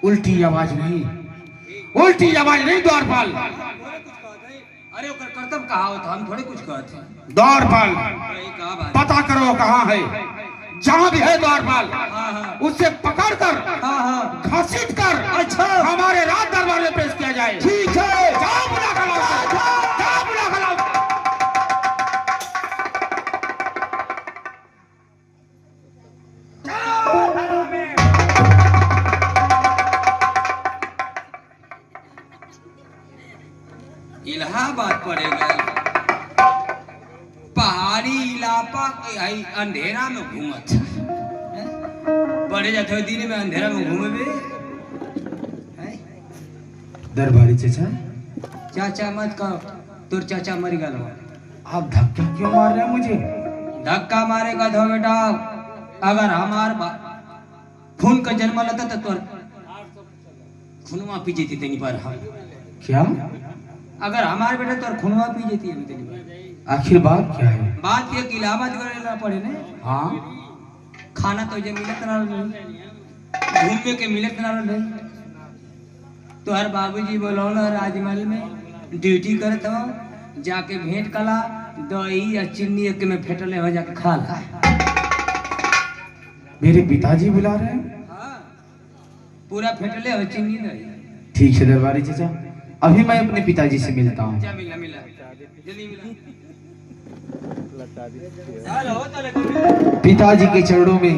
उल्टी आवाज नहीं, उल्टी आवाज नहीं द्वारपाल। अरे ओकर कर्तव्य कहा होता, हम थोड़े कुछ कहते हैं। द्वारपाल पता करो कहाँ है, जहाँ भी है द्वारपाल उससे पकड़ कर घसीट कर अच्छा हमारे राज दरबार में पेश किया जाए। ठीक है, जाओ बुला कर लाओ, जाओ बुला कर लाओ। इलाहाबाद पड़ेगा, पहाड़ी इलाका के अंधेरा में घूमत पड़े जाते हो, दिन में अंधेरा में घूमे। दरबारी चाचा, चाचा मत कहो, तोर चाचा मर गया। आप धक्का क्यों मार रहे हैं मुझे? धक्का मारेगा तो बेटा, अगर हमार खून का जन्म लेता तो तोर खूनवा पी जेती तेनी पर। हम क्या? अगर हमारे बेटा तोर खूनवा पी जेती है तेनी पर। आखिर बात क्या है? बात ये कि इलाहाबाद करना पड़े ने। हाँ, खाना तो जे मिलत ना रहे, घूमने के मिलत ना रहे। तो हर बाबूजी बोलौला राजमहल में ड्यूटी करत हो, जाके भेंट कला, दही या चीनी एक में फेटले हो, जाके खा ला। मेरे पिताजी बुला रहे हैं? हाँ, पूरा फेटले हो, चीनी दही। ठीक है दरबारी चाचा, अभी मैं अपने पिताजी से मिलता हूँ। मिला मिला जल्दी मिला। पिताजी के चरणों में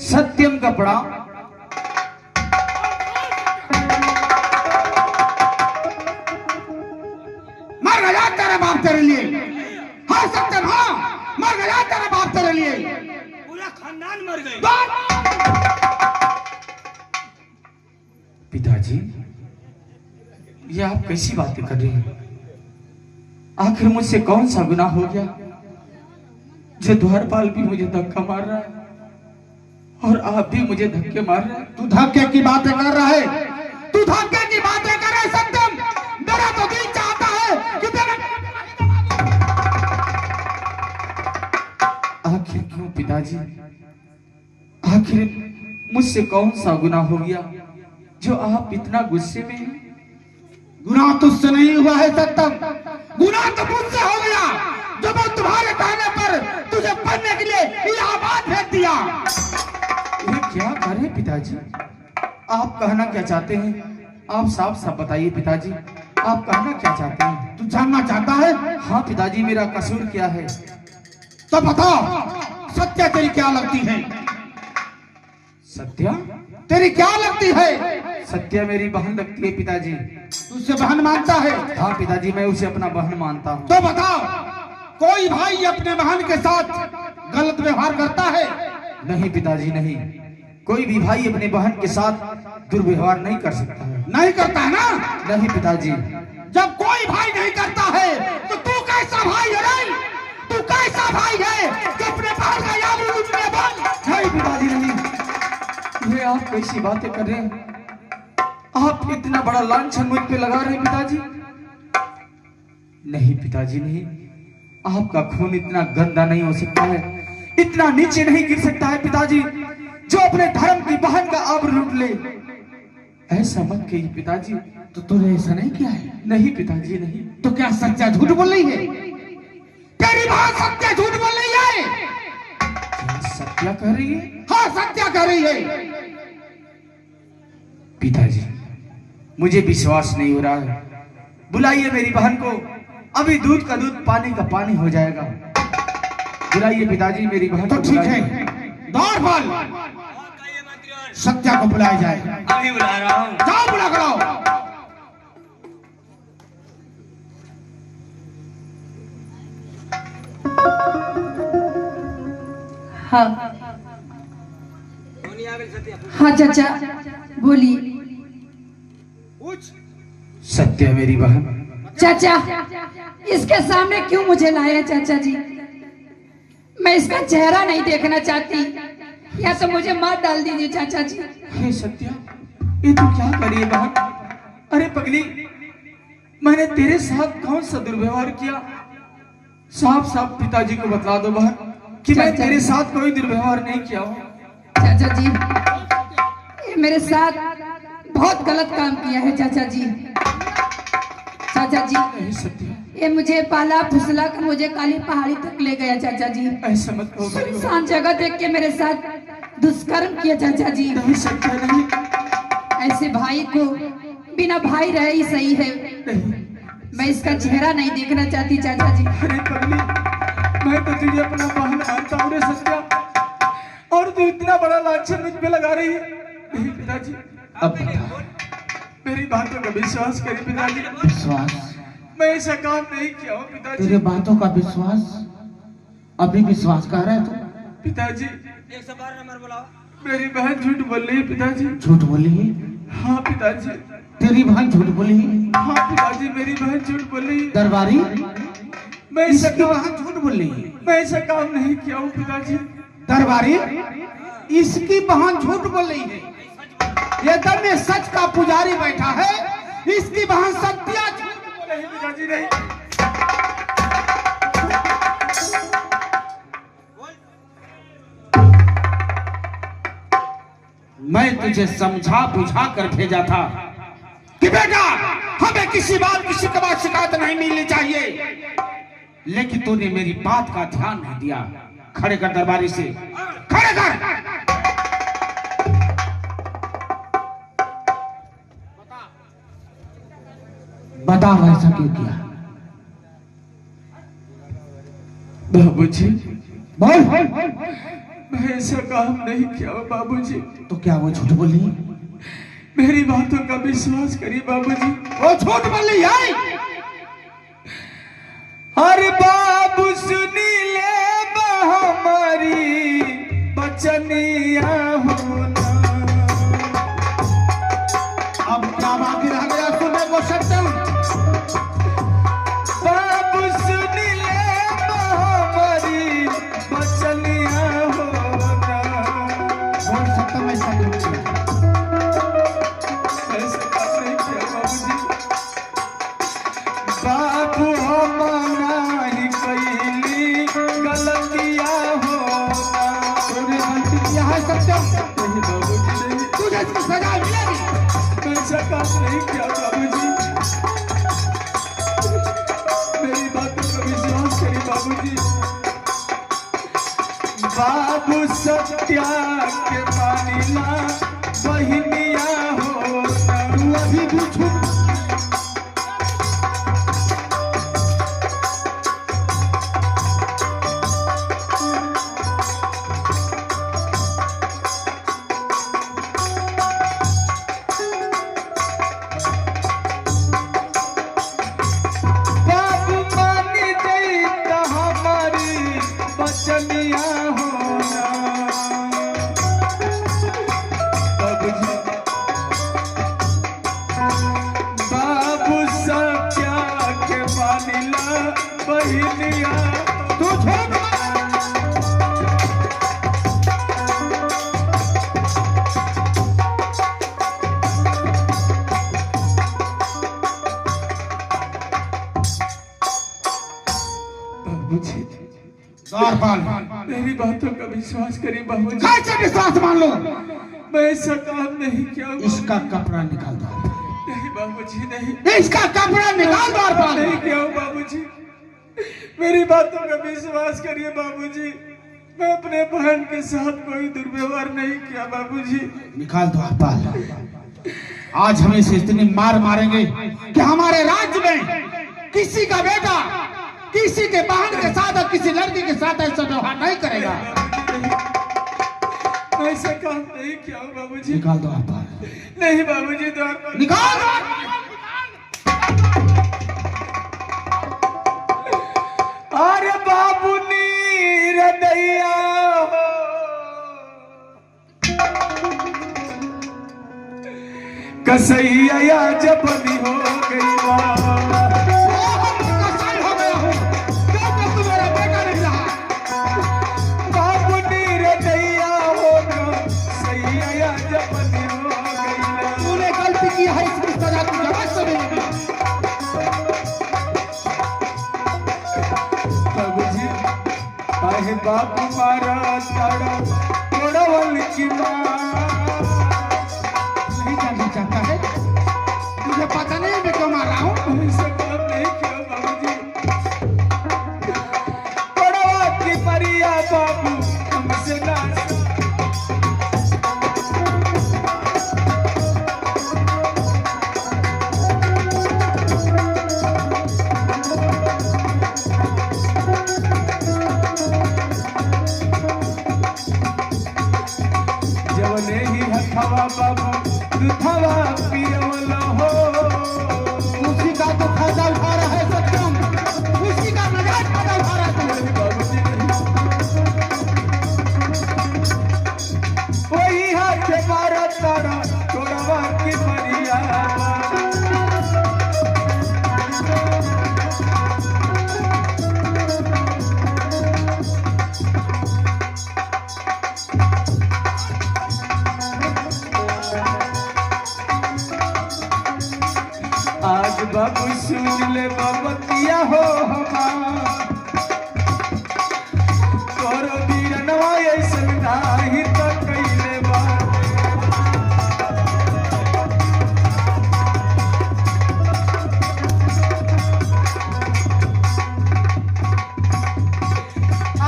सत्यम का पड़ा। मर गया तेरा बाप तेरे लिए। हाँ सत्यम, हाँ मर गया तेरा बाप तेरे लिए। पूरा खानदान मर गए। पिताजी, ये आप कैसी बातें कर रहे हैं? आखिर मुझसे कौन सा गुनाह हो गया जो द्वारपाल भी मुझे धक्का मार रहा है और आप भी मुझे धक्के मार रहे हैं? तू धक्के की बातें कर रहा है, तू धक्के की बातें कर रहा है सत्यम। मेरा तो दिल चाहता है कि तेरा आखिर क्यों पिताजी, आखिर मुझसे कौन सा गुनाह हो गया जो आप इतना गुस्से में हैं? गुनाह तुझसे नहीं हुआ है सत्यम, गुनाह तो मुझसे हो गया जब मैं तुम्हारे कहने पर तुझे पढ़ने के लिए इलाहाबाद भेज दिया। ये क्या करे पिताजी, आप कहना क्या चाहते हैं? आप साफ साफ बताइए पिताजी, आप कहना क्या चाहते हैं? तू जानना चाहता है? हाँ पिताजी, मेरा कसूर क्या है? तो बताओ, सत्या तेरी क्या लगती है? सत्या तेरी क्या लगती है? सत्या मेरी बहन लगती है पिताजी। तू उसे बहन मानता है? हाँ पिताजी, मैं उसे अपना बहन मानता हूँ। तो बताओ, कोई भाई अपने बहन के साथ गलत व्यवहार करता है? नहीं पिताजी नहीं, कोई भी भाई अपने बहन के साथ दुर्व्यवहार नहीं कर सकता है। नहीं करता है ना? नहीं पिताजी। जब कोई भाई नहीं करता है तो तू कैसा भाई है? तू कैसा भाई है कि अपने बहन का याद लूटने बन? नहीं पिताजी नहीं, ये आप कैसी बातें कर रहे हैं? आप इतना बड़ा लांछन मुझ पे लगा रहे हैं पिताजी? नहीं पिताजी नहीं, आपका खून इतना गंदा नहीं हो सकता है, इतना नीचे नहीं गिर सकता है पिताजी जो अपने धर्म की बहन का आबरू लूट ले। ऐसा मत कहिए पिताजी। तो तूने ऐसा नहीं किया है? नहीं पिताजी नहीं। तो क्या सत्या झूठ बोल रही है? तेरी बहन सत्या झूठ बोल रही है? क्या सत्या कह रही है? हाँ सत्या कह रही है। पिताजी, मुझे विश्वास नहीं हो रहा है, बुलाइए मेरी बहन को, अभी दूध का दूध पानी का पानी हो जाएगा। बुलाइए पिताजी मेरी बहन। तो ठीक है, द्वारपाल सत्या को बुलाया जाए। अभी बुला रहा हूँ, जाओ बुला कर आओ। हाँ हाँ चाचा बोलिए। सत्या मेरी बहन। चाचा, इसके सामने क्यों मुझे लाया चाचा जी? मैं इसका चेहरा नहीं देखना चाहती, या तो मुझे मार डाल दीजिए चाचा जी। हे सत्या, ये तू क्या करिए बहन? अरे पगली, मैंने तेरे साथ कौन सा दुर्व्यवहार किया? साफ साफ पिताजी को बता दो बहन कि मैं तेरे साथ कोई दुर्व्यवहार नहीं किया हूँ। चाचा जी, ये मेरे साथ बहुत गलत काम किया है चाचा जी। चाचा जी, नहीं सत्या, ये मुझे पाला फुसला कर मुझे काली पहाड़ी तक ले गया चाचा जी। ऐसा मत कहो बड़ी बहू। सुनसान जगह देख के मेरे साथ दुष्कर्म किया चाचा जी। नहीं सत्या, नहीं ऐसे भाई को बिना भाई रहे ही सही है। नहीं। मैं इसका चेहरा नहीं देखना चाहती चाचा जी। अरे पगली, मैं तो तुझे अपना बहन मानता हूँ रे सत्या, और तू इतना बड़ा लांछन मुझ पे लगा रही है। नहीं पिताजी, अब बता, मेरी बातों का विश्वास करिए पिताजी। विश्वास? मैं ऐसा काम नहीं किया हूँ पिताजी। तेरे बातों का विश्वास? अभी विश्वास कर रहा है तू? पिताजी, 112 नंबर बुलाओ। मेरी बहन झूठ बोल रही है पिताजी। झूठ बोली है? हाँ पिताजी। तेरी बहन झूठ बोली है? हाँ पिताजी, मेरी बहन झूठ बोल रही है। दरबारी, मैं ऐसा इसकी काम बहन झूठ बोल रही है? मैं ऐसा काम नहीं किया हूँ पिताजी। दरबारी, इसकी बहन झूठ बोल रही है। ये दम में सच का पुजारी बैठा है, इसकी बहन सत्या झूठ बोल रही है। पिताजी नहीं। मैं तुझे समझा बुझा कर भेजा था कि बेटा हमें किसी बात की शिकायत नहीं मिलनी चाहिए, लेकिन तूने मेरी बात का ध्यान नहीं दिया। खड़े कर दरबारी से, खड़े कर। बता वैसा क्यों किया? बाबूजी, बोल। मैं ऐसा काम नहीं किया हूँ बाबूजी। तो क्या वो झूठ बोली? मेरी बातों का विश्वास करिए बाबूजी। वो झूठ बोली है? अरे बाबू सुनी ले हमारी बचनिया होना। अब क्या बाकी रह गया सुने को सत्यम? बाबू सुनी ले हमारी बचनिया होना। बोल सत्यम ऐसा क्यों किया? ऐसा काम नहीं किया बाबूजी। बाबू हमारा ही कैली गलतिया होना। तूने गलती किया है सत्यम? नहीं बाबूजी, नहीं। तुझे इसकी सजा मिलेगी। मैं ऐसा काम नहीं किया बाबूजी। मेरी बातों का विश्वास करिए बाबूजी। बाबू सत्या के मानिला बहिनिया होना। तू अभी भी झूठ बाबू मानी देता हमारी बचनिया होना। बाबूजी, बाबू सत्या के मानिला बहिनिया। तू झूठ बाबूजी, द्वारपाल, मेरी बातों का विश्वास करिए बाबूजी। कैसे विश्वास मान लो? मैं ऐसा काम नहीं किया बाबूजी। इसका कपड़ा निकाल दो। नहीं बाबूजी, नहीं। इसका कपड़ा निकाल द्वारपाल। नहीं किया हूँ बाबूजी। मेरी बातों का विश्वास करिए बाबूजी। मैं अपने बहन के साथ कोई दुर्व्यवहार नहीं किया बाबूजी। निकाल द्वारपाल। आज हमें इसे इतनी मार मारेंगे कि हमारे राज्य में किसी का बेटा किसी के बहन के साथ और किसी लड़की के साथ ऐसा व्यवहार नहीं करेगा। मैं ऐसा काम नहीं किया हूँ बाबूजी। निकाल द्वारपाल। नहीं बाबूजी, द्वारपाल। निकाल। अरे बाबू नीर दैया हो, कसैया जबनी हो गई बा। कसाई हो गया हूँ, क्योंकि तू मेरा बेटा नहीं रहा। बाबू नीर दैया हो ना, सैया जबनी हो गई बा। तूने गलती की है, इसकी सजा तू जवाब से मिलेगी। बाबूजी, काहे बाप मारा ताड़ा तोड़वल की माँ। नहीं जानना चाहता है आज बाबू सुन ले बबतिया हो हमार तोरो बीरनवा ऐसन नाही त कइले बा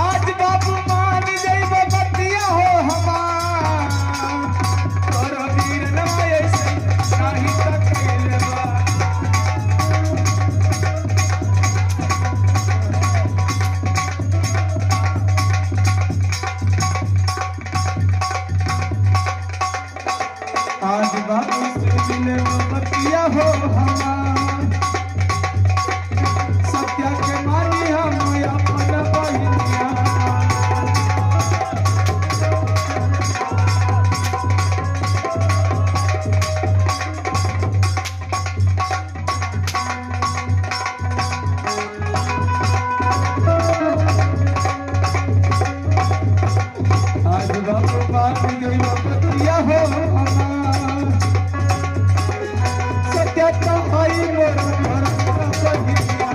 आज बाबू मान जाई बबतिया हो हमार तोरो बीरनवा ऐसन नाही त कइले बा आज बाबू सुन ले बबतिया हो हमार सत्या के मानी हम अपन बहिनिया आज बाबू मान गई बबतिया हो हमार सत्या का भाई मोर घर का बहिनिया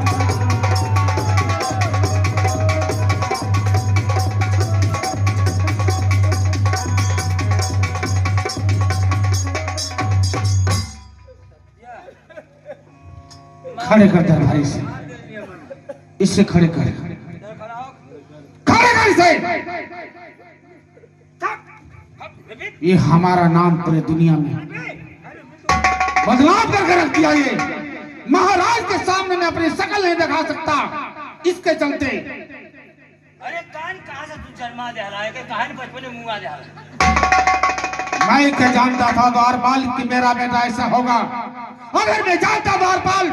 खड़े कर दरबारी से इससे खड़े कर इसे ये हमारा नाम पूरे दुनिया में बदनाम करके रख दिया। ये महाराज के सामने मैं अपनी शकल नहीं दिखा सकता इसके चलते। अरे कान कहाँ से तू जन्मा दे रहा है कि कहां बचपन में मुंह आ जा रहा मैं क्या जानता था द्वारपाल कि मेरा बेटा ऐसा होगा। अगर मैं जानता द्वारपाल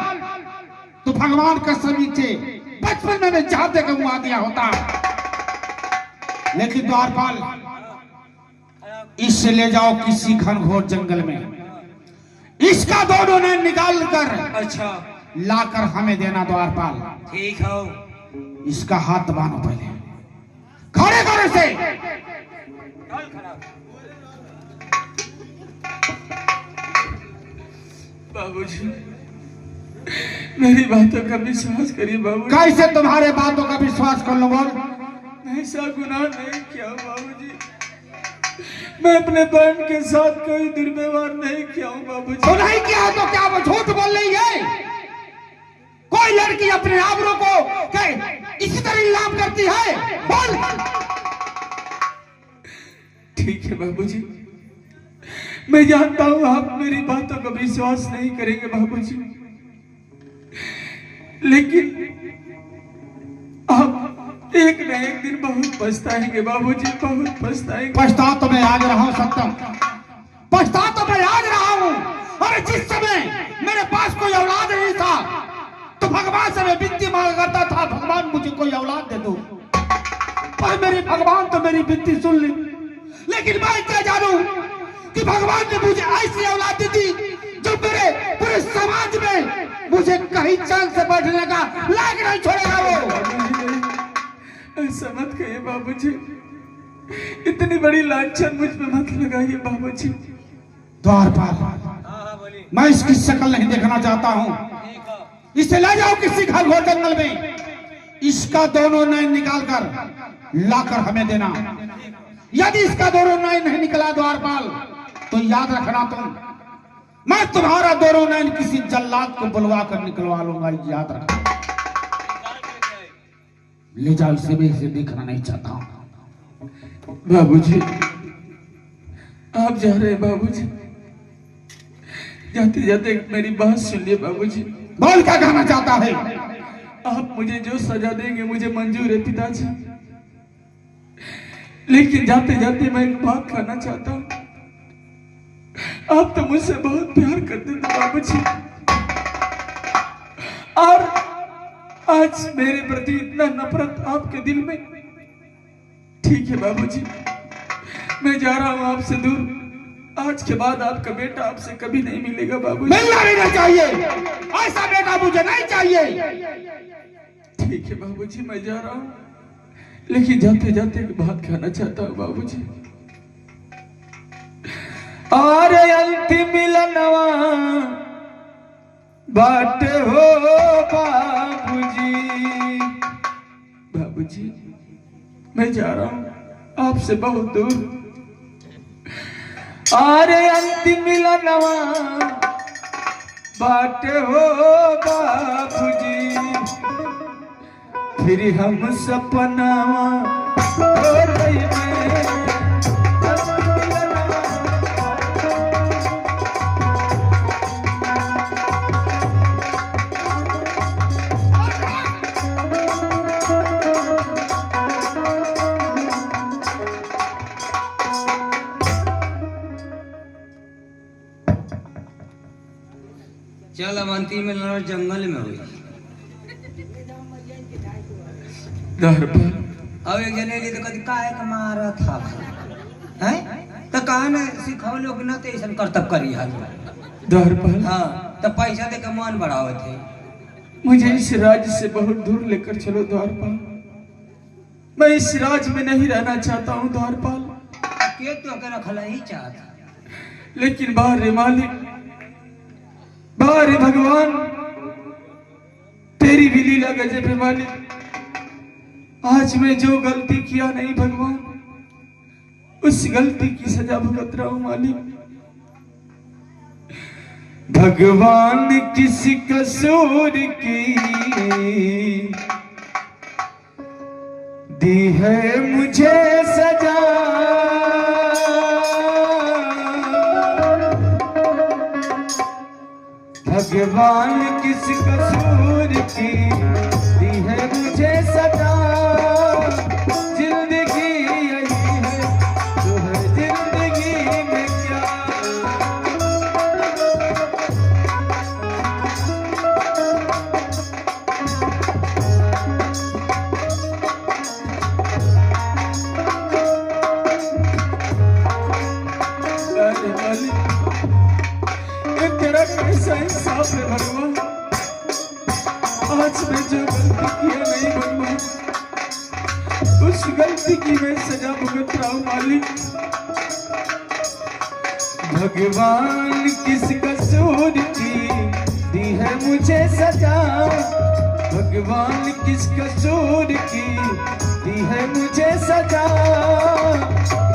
तो भगवान कसम नीचे बचपन में मैं चाहते कि मुंह आ दिया होता। लेकिन द्वारपाल इससे ले जाओ किसी घनघोर जंगल में, इसका दोनों ने निकाल कर अच्छा लाकर हमें देना द्वारपाल। ठीक हो इसका हाथ बांधो पहले, खड़े करो से। बाबूजी मेरी बातों का विश्वास करिए बाबूजी। कैसे तुम्हारे बातों का विश्वास कर लो? बोल। मैं ऐसा गुनाह नहीं किया बाबूजी, मैं अपने बहन के साथ कोई दुर्व्यवहार नहीं किया हूँ बाबूजी। तो नहीं किया तो क्या वो झूठ बोल रही है? कोई लड़की अपने आबरू को इसी तरह नीलाम करती है? बोल। ठीक है बाबूजी, मैं जानता हूँ आप मेरी बातों का विश्वास नहीं करेंगे बाबूजी, लेकिन आप एक न एक दिन बहुत पछताएंगे बाबूजी, बहुत पछताएंगे। पछता तो मैं आज रहा हूँ सत्यम, पछता तो मैं आज रहा हूँ। अरे जिस समय मेरे पास कोई औलाद नहीं था तो भगवान से मैं विनती मांगा करता था, भगवान मुझे कोई औलाद दे दो। पर मेरे भगवान तो मेरी विनती सुन ली। लेकिन मैं क्या जानू कि भगवान ने मुझे ऐसी औलाद दी थी जो मेरे पूरे समाज में मुझे कहीं चैन से बैठने का लायक नहीं छोड़ेगा। वो ऐसा मत कहिए बाबूजी, इतनी बड़ी लांछन मुझ पे मत लगाइए बाबूजी। द्वारपाल मैं इसकी शक्ल नहीं देखना चाहता हूँ। इसे ले जाओ किसी घनघोर जंगल में, इसका दोनों नैन निकाल कर लाकर हमें देना। यदि इसका दोनों नैन नहीं निकला द्वारपाल तो याद रखना तुम, मैं तुम्हारा दोनों नैन किसी जल्लाद को बुलवा कर निकलवा लूंगा। याद रखना। ले जाओ इसे, मैं इसे देखना नहीं चाहता हूँ। बाबूजी आप जा रहे हैं बाबूजी, जाते जाते मेरी बात सुनिए बाबूजी। बोल क्या कहना चाहता है? आप मुझे जो सजा देंगे मुझे मंजूर है पिताजी, लेकिन जाते जाते मैं एक बात कहना चाहता हूँ। आप तो मुझसे बहुत प्यार करते थे बाबूजी, और आज मेरे प्रति इतना नफरत आपके दिल में। ठीक है बाबूजी, मैं जा रहा हूँ आपसे दूर। आज के बाद आपका बेटा आपसे कभी नहीं मिलेगा बाबूजी। मिलना नहीं चाहिए, ऐसा बेटा मुझे नहीं चाहिए। ठीक है बाबूजी, मैं जा रहा हूँ, लेकिन जाते जाते एक बात कहना चाहता हूँ बाबूजी। और अंतिम मिलनवा बाट हो बाबूजी। बाबूजी मैं जा रहा हूँ आपसे बहुत दूर। आरे अंतिम मिलनवा बाट हो बाबूजी, फिर हम सपनावा हो रही में। चल अब अंतिम में लड़ जंगल में हुई। अब एक जने लिए तो कभी काहे का मारा था हैं तो कहा ना सिखाओ लोग ना तो ऐसा करतब करी हाल। हाँ तो पैसा दे के मन बढ़ावे थे। मुझे इस राज्य से बहुत दूर लेकर चलो द्वारपाल। मैं इस राज्य में नहीं रहना चाहता हूँ द्वारपाल। के तो के रखला ही चाहता, लेकिन बाहर मालिक, बाहर भगवान, तेरी भी लीला गजब है मालिक। आज मैं जो गलती किया नहीं भगवान, उस गलती की सजा भुगत रहा हूं मालिक। भगवान किस कसूर की दी है मुझे सजा, भगवान किस कसूर की दी है मुझे सजा। जिंदगी यही है जो है जिंदगी में क्या। अरे मालिक तेरा कैसा इंसाफ है भगवान। आज मैं जो गलती किया नहीं भगवान, उस गलती की मैं सजा भुगत रहा हूं मालिक। भगवान किस कसूर की दी है मुझे सजा, भगवान किस कसूर की दी है मुझे सजा।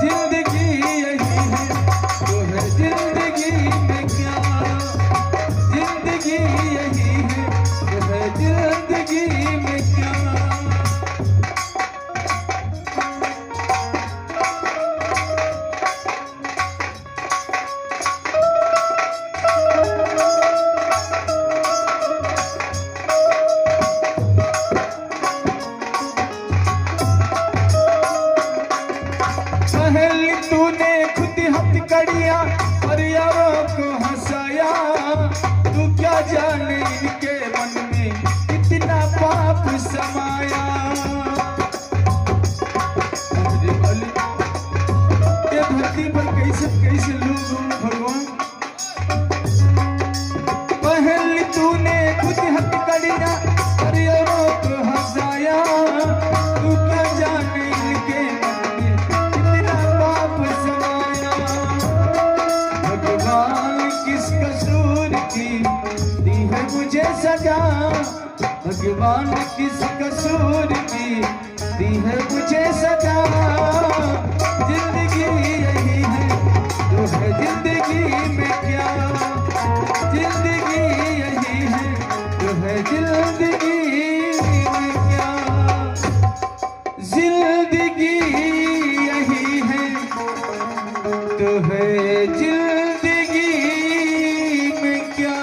जिंदगी यही है जो है जिंदगी में क्या, जिंदगी यही है जो है जिंदगी में क्या। पहले तूने खुद हथकड़ियां और यारों को हंसाया, तू क्या जाने इनके मन में कितना पाप समाया। ये धरती पर कैसे कैसे लोग हों भगवान। पहले तूने खुद हथकड़ियां और यारों को हंसाया, तू क्या जाने इनके मन में कितना पाप समाया। भगवान किस कसूर की दी है मुझे सजा, भगवान किस कसूर की दी है मुझे सजा। जिंदगी यही है जो है जिंदगी में क्या, जिंदगी यही है जो है जिंदगी में क्या। जिंदगी यही है तो है जिंदगी में क्या।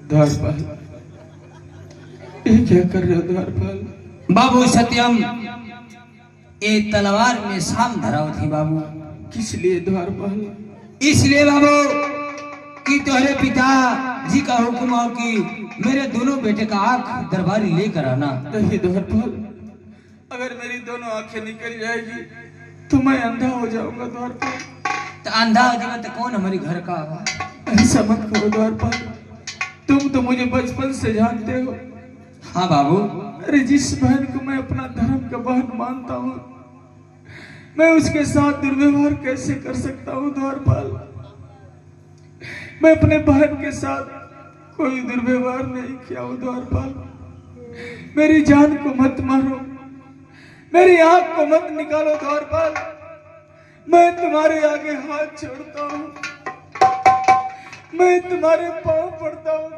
द्वारपाल ये क्या कर रहे हो द्वारपाल। बाबू सत्यम ये तलवार में शाम धराव थी बाबू। किस लिए द्वारपाल। इसलिए बाबू कि तुम्हारे पिता जी का हुक्म हो कि मेरे दोनों बेटे का आंख दरबारी लेकर आना। नहीं द्वारपाल, अगर मेरी दोनों आंखें निकल जाएगी तो मैं अंधा हो जाऊंगा द्वारपाल। तो अंधा हो जाएगा तो कौन हमारे घर का आवा। ऐसा मत करो द्वारपाल, तुम तो मुझे बचपन से जानते हो। हाँ बाबू, अरे जिस बहन को मैं अपना धर्म का बहन मानता हूँ, मैं उसके साथ दुर्व्यवहार कैसे कर सकता हूँ द्वारपाल। मैं अपने बहन के साथ कोई दुर्व्यवहार नहीं किया हूँ द्वारपाल। मेरी जान को मत मारो, मेरी आंख को मत निकालो द्वारपाल। मैं तुम्हारे आगे हाथ छोड़ता हूँ, मैं तुम्हारे पांव पड़ता हूँ।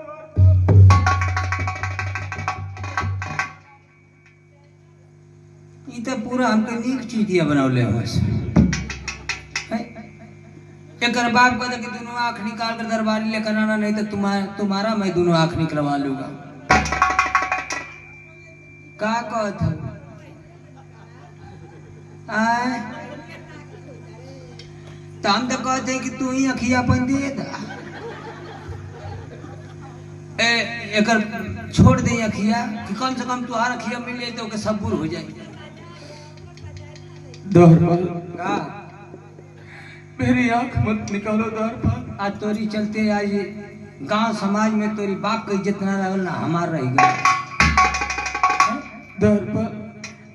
ये तो पूरा हमके नीक चीटिया बनौले हो। एक बाप कहते कि दोनों आंख निकाल कर दरबारी लेकर आना, नहीं तो तुम्हारा मैं दोनों आंख निकलवा लूंगा। का कहत हो? तो हम तो कहते हैं कि तू ही अखिया अपन दे दा। एकर छोड़ दे अखिया कि कम से कम तुहार अखिया मिल जाए तो सबूर हो जाए। द्वारपाल, का मेरी आंख मत निकालो द्वारपाल। आज तोरी चलते आज गांव समाज में तोरी बाप का इज्जत ना रहल ना हमार रह गया। द्वारपाल,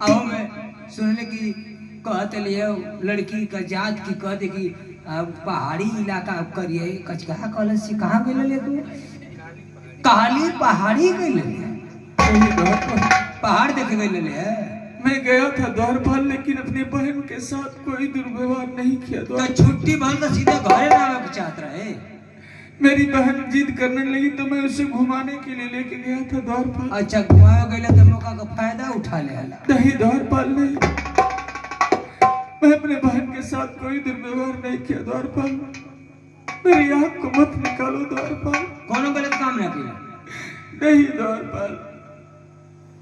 आओ मैं सुनने की कहते लिए लड़की का जात की कहते कि पहाड़ी इलाका करिए कचकहा कॉलेज से कहाँ गए ले तू? कहाली पहाड़ी गए ले, पहाड़ देखे गए ले। मैं गया था द्वारपाल, लेकिन अपने बहन के साथ कोई दुर्व्यवहार नहीं किया। तो छुट्टी भर तो सीधे घरे ना आवे चाहत रहे। मेरी बहन जिद करने लगी तो मैं उसे घुमाने के लिए लेके गया था द्वारपाल। अच्छा घुमाए गए तो मौका का फायदा उठा ले। नहीं द्वारपाल नहीं, मैं अपने बहन के साथ कोई दुर्व्यवहार नहीं किया द्वारपाल। मेरी आंख को मत निकालो द्वारपाल। कोनो गलत काम ना किया? नहीं द्वारपाल,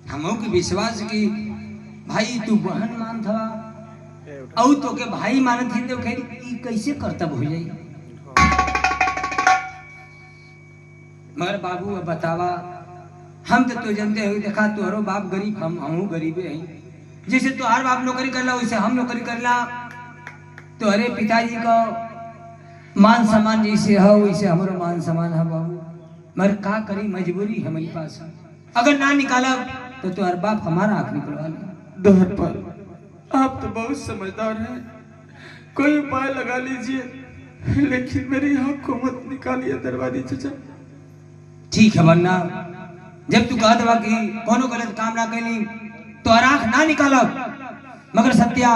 हमों की विश्वास की भाई तू बहन मान था और तो के भाई मानत ही तो खैर कैसे कर्तव्य हो जाई। मगर बाबू अब बतावा, हम तो जानते हो देखा तुहरो बाप गरीब हम गरीबे हैं। जैसे तुहार बाप नौकरी करला वैसे हम नौकरी करला, तुहरे पिताजी का मान सम्मान जैसे है वैसे हमारो मान सम्मान है बाबू। मगर का करी, मजबूरी हमारे पास। अगर ना निकाला तो तुहार बाप हमारा आंख निकलवा ले। द्वारपाल, आप तो बहुत समझदार हैं, कोई उपाय लगा लीजिए, लेकिन मेरी आंख को मत निकालिए दरबारी चाचा। ठीक है वरना जब तू कह दवा कि कोनो गलत काम ना कैली तो आंख ना निकालब। मगर सत्या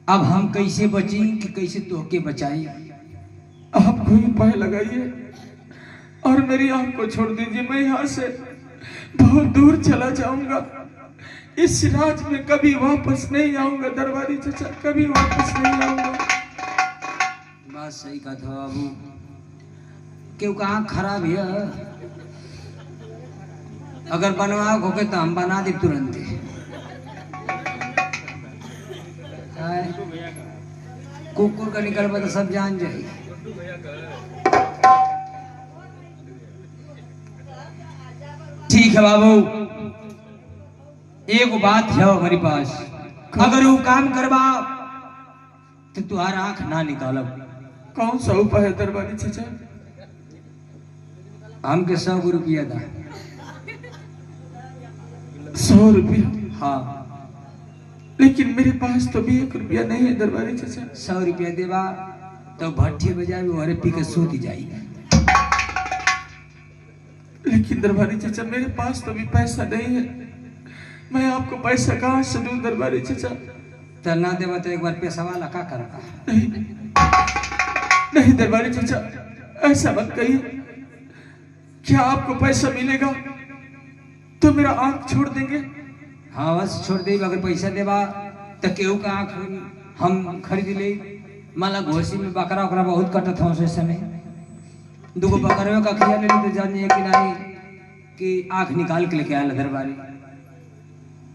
अब हम कैसे बची कि कैसे तोहके बचाई? आप कोई उपाय लगाइए और मेरी आंख को छोड़ दीजिए। मैं यहाँ से बहुत दूर चला जाऊंगा, इस राज में कभी वापस नहीं आऊंगा दरबारी चाचा, कभी वापस नहीं आऊंगा। बात सही कहा था बाबू, क्यों का आँख खराब है। अगर बनवा होके तो हम बना दे तुरंत। कुकुर का निकलवा तो सब जान जाए। ठीक है बाबू, एक बात है हमारे पास, अगर वो काम करवा तो तुम्हारा आंख ना निकालब। कौन सा उपाय है दरबारी चाचा? हमके 100 रुपया था। 100 रुपया? हाँ, लेकिन मेरे पास तो भी 1 रुपया नहीं है दरबारी चाचा। 100 रुपया देवा तो भट्टी बजाए और पी के सूत जाएगी। लेकिन दरबारी चाचा मेरे पास तो भी पैसा नहीं है, मैं आपको पैसा कहाँ से दूं दरबारी चाचा? तो ना देवा तो एक बार पैसा वाला का करता? नहीं नहीं दरबारी चाचा, ऐसा मत कहिए। क्या आपको पैसा मिलेगा तो मेरा आंख छोड़ देंगे? हाँ बस छोड़ दे। अगर पैसा देवा तो केहू का आंख हम खरीद ले। माला घोसी में बकरा उकरा बहुत कटत हो उस समय, 2 बकरे का खिया ले तो जानिए कि नहीं कि आंख निकाल के लेके आया दरबारी।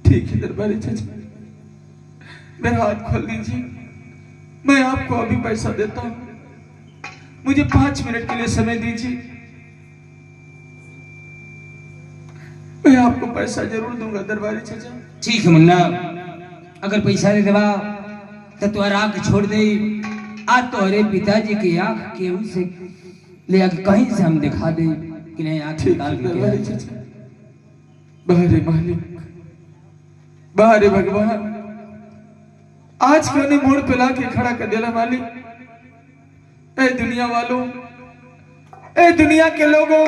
ठीक है दरबारी चाचा, मेरा हाथ खोल दीजिए, मैं आपको अभी पैसा देता हूँ। मुझे 5 मिनट के लिए समय दीजिए, मैं आपको पैसा जरूर दूंगा दरबारी चाचा। ठीक है मुन्ना, अगर पैसा दे देवा तो तुम्हारा आंख छोड़ दे। आज तुम्हारे पिताजी की आंख केहू से ले आके कहीं से हम दिखा दे कि नहीं आंख ठीक निकाल है के दरबारी क्या चाचा, बाहरे मालिक, बाहरे भगवान, आज क्यों नहीं मोड़ पे लाके खड़ा कर दिया मालिक। ए दुनिया वालों, ए दुनिया के लोगों,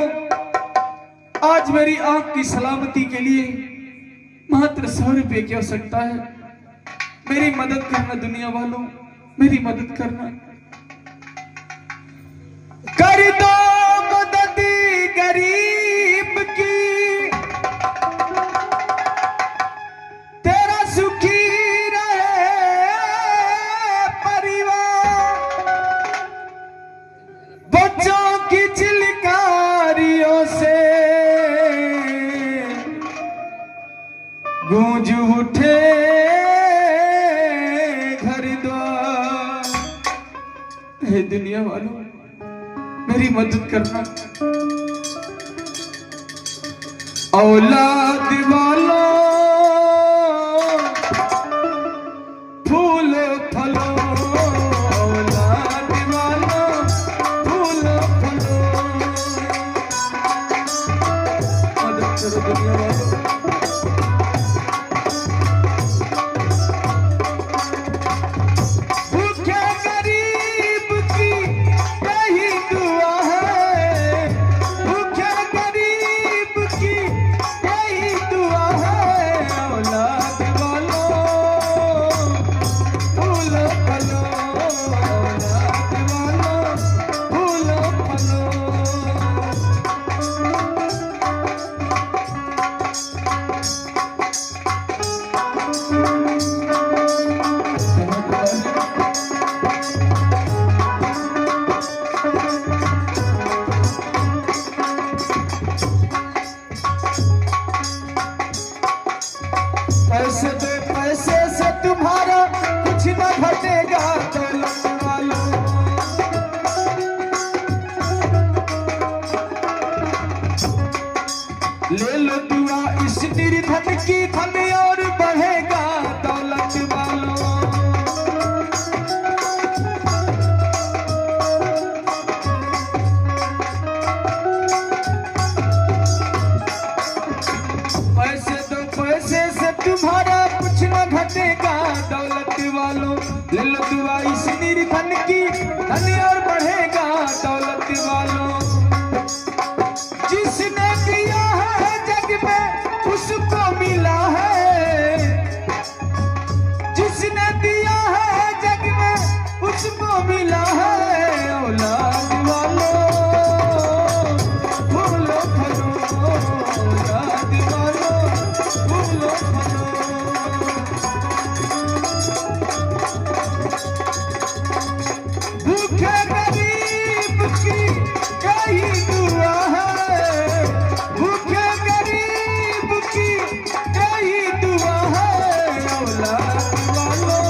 आज मेरी आंख की सलामती के लिए मात्र 100 रुपये की आवश्यकता है। मेरी मदद करना दुनिया वालों, मेरी मदद करना। कर दो मदद गरीब की, तेरा सुखी रहे परिवार, बच्चों की चिलकारियों से गूंज उठे घर द्वार। हे दुनिया वालों, मेरी मदद करना। औलाद वालों, फूलो फलो, औलाद वालों, फूलो फलो, मदद करो दुनिया वालों। भूखे गरीब की यही दुआ है, भूखे गरीब की यही दुआ है। औलाद वालों, फूलो फलो, औलाद वालों, फूलो फलो। पैसे दे, पैसे से तुम्हारा कुछ न घटेगा दौलत वालों। ले लो दुआ इस निर्धन की, धन और बढ़ेगा दौलत वालों। पैसे दो, पैसे से तुम्हारा कुछ न घटेगा दौलत वालों। ले लो दुआ इस निर्धन की, धन और बढ़ेगा दौलत वालों। जिसने दिया है जग में उसको मिला है, जिसने दिया है जग में उसको मिला है। औलाद वालों, फूलो फलो, औलाद वालों, फूलो फलो। भूखे गरीब की यही दुआ है, भूखे गरीब की यही दुआ है। औलाद वालों,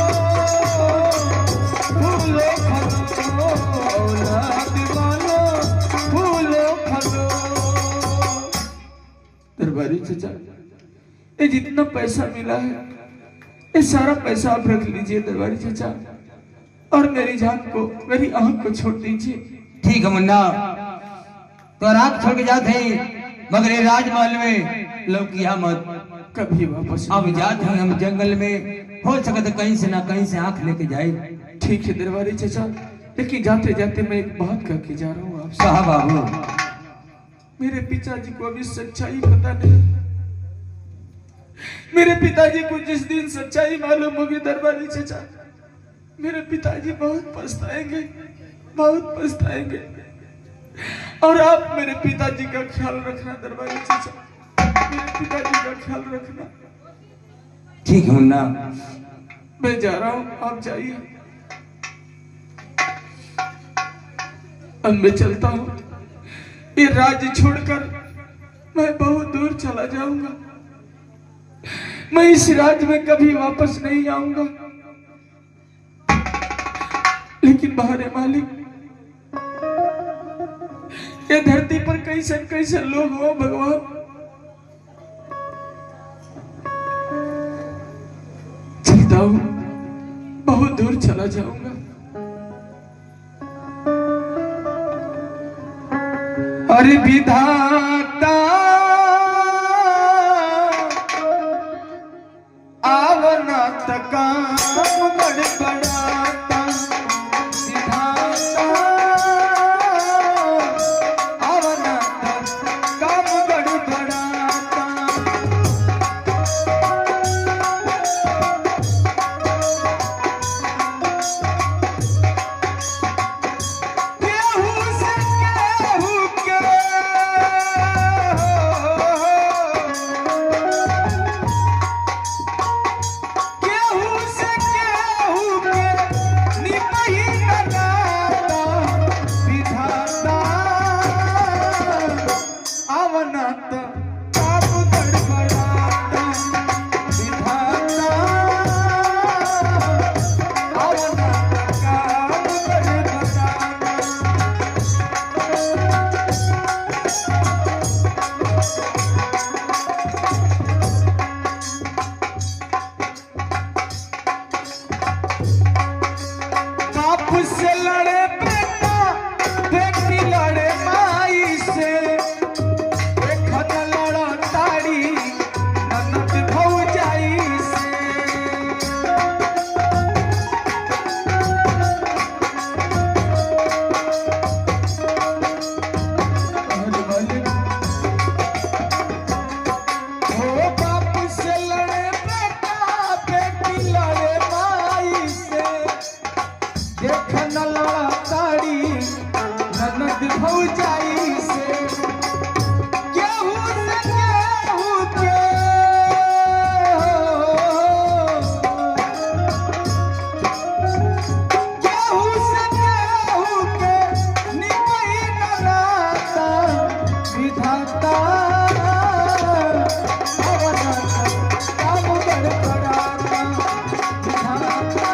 फूलो फलो, औलाद वालों, फूलो फलो। दरबारी चाचा, ये जितना पैसा मिला है ये सारा पैसा आप रख लीजिए दरबारी चाचा, और मेरी जान को, मेरी आंख को छोड़ दीजिए। ठीक है मुन्ना, तो आंख छोड़ के जाते मगर ये राजमहल में लौकिया मत। कभी वापस अब जाते हैं हम जंगल में, हो सके तो कहीं से ना कहीं से आंख लेके जाए। ठीक है दरबारी चाचा, लेकिन जाते जाते मैं एक बात कह के जा रहा हूँ आपसे। कहा बाबू? मेरे पिताजी को अभी सच्चाई पता नहीं। मेरे पिताजी को जिस दिन सच्चाई मालूम होगी दरबारी चाचा, मेरे पिताजी बहुत पछताएंगे, बहुत पछताएंगे। और आप मेरे पिताजी का ख्याल रखना दरबारी चाचा, मेरे पिताजी का ख्याल रखना। ठीक है मुन्ना, मैं जा रहा हूँ, आप जाइए। अब मैं चलता हूँ, ये राज्य छोड़कर मैं बहुत दूर चला जाऊंगा। मैं इस राज्य में कभी वापस नहीं आऊंगा। लेकिन बाहरे मालिक, ये धरती पर कैसे कैसे लोग हो भगवान। चलता हूं, बहुत दूर चला जाऊंगा। अरे विधाता आवना काम गड़बड़ाता, विधाता आवना काम गड़बड़ाता। केहू से केहू के केहू से केहू के निपही न नाता, विधाता आवना काम गड़बड़ाता, विधाता आवना काम गड़बड़ाता। बाप से लड़े बेटा, बेटी लड़े माई से, देखत लड़ा ताड़ी ननद भौजाई से। ओ बाप से लड़े बेटा, बेटी लड़े माई से, देखन लड़ा ताड़ी ननद भौजाई से। केहू से केहू के केहू से केहू के निपही न नाता, विधाता आवना काम गड़बड़ाता, विधाता।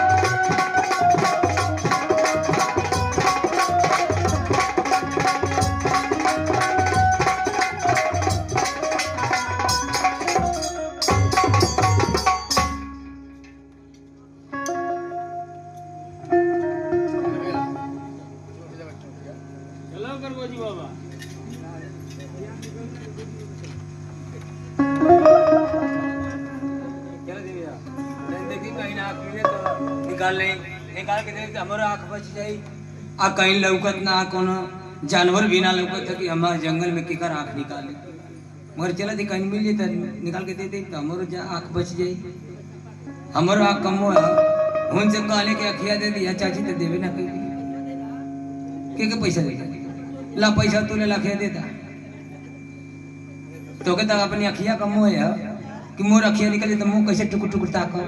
निकाल नहीं निकाल के देख हमारा आँख बच जाई। आ कहीं लौकत ना कोनो जानवर भी ना लौकत है कि हमारे जंगल में केकर आँख निकाले, मगर चला दी कहीं मिल जाता निकाल के दे दे तो हमारो आँख बच जाई। हमारो आँख कमो है उनसे कहले के अखिया दे दिया चाची तो देवे ना कहीं के पैसा देता ला पैसा तू ले लखिया देता तो के तक अपनी अखिया कमो है कि मोर अखिया निकले तो मुंह कैसे टुकुर टुकुर ताको,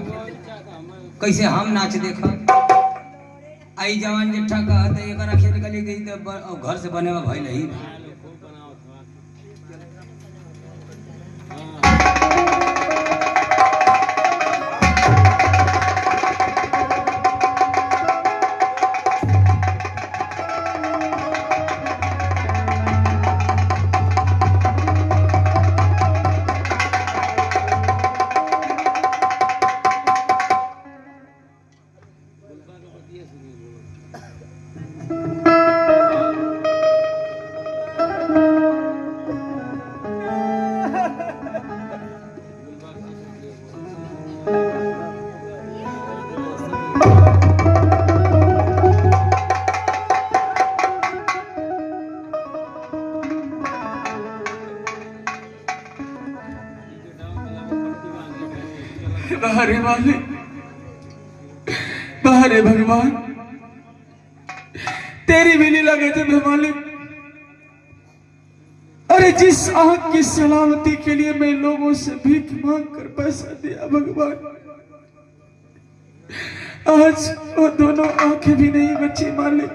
कैसे हम नाच देखा। आई जवान जेठा कहा तो एक अखिया निकली गई तो घर से बने हुआ भइल ही बाहरे मालिक, बाहरे भगवान तेरी भी लीला गजब है मालिक। अरे जिस आंख की सलामती के लिए मैं लोगों से भीख मांग कर पैसा दिया भगवान, आज वो दोनों आंखें भी नहीं बची मालिक।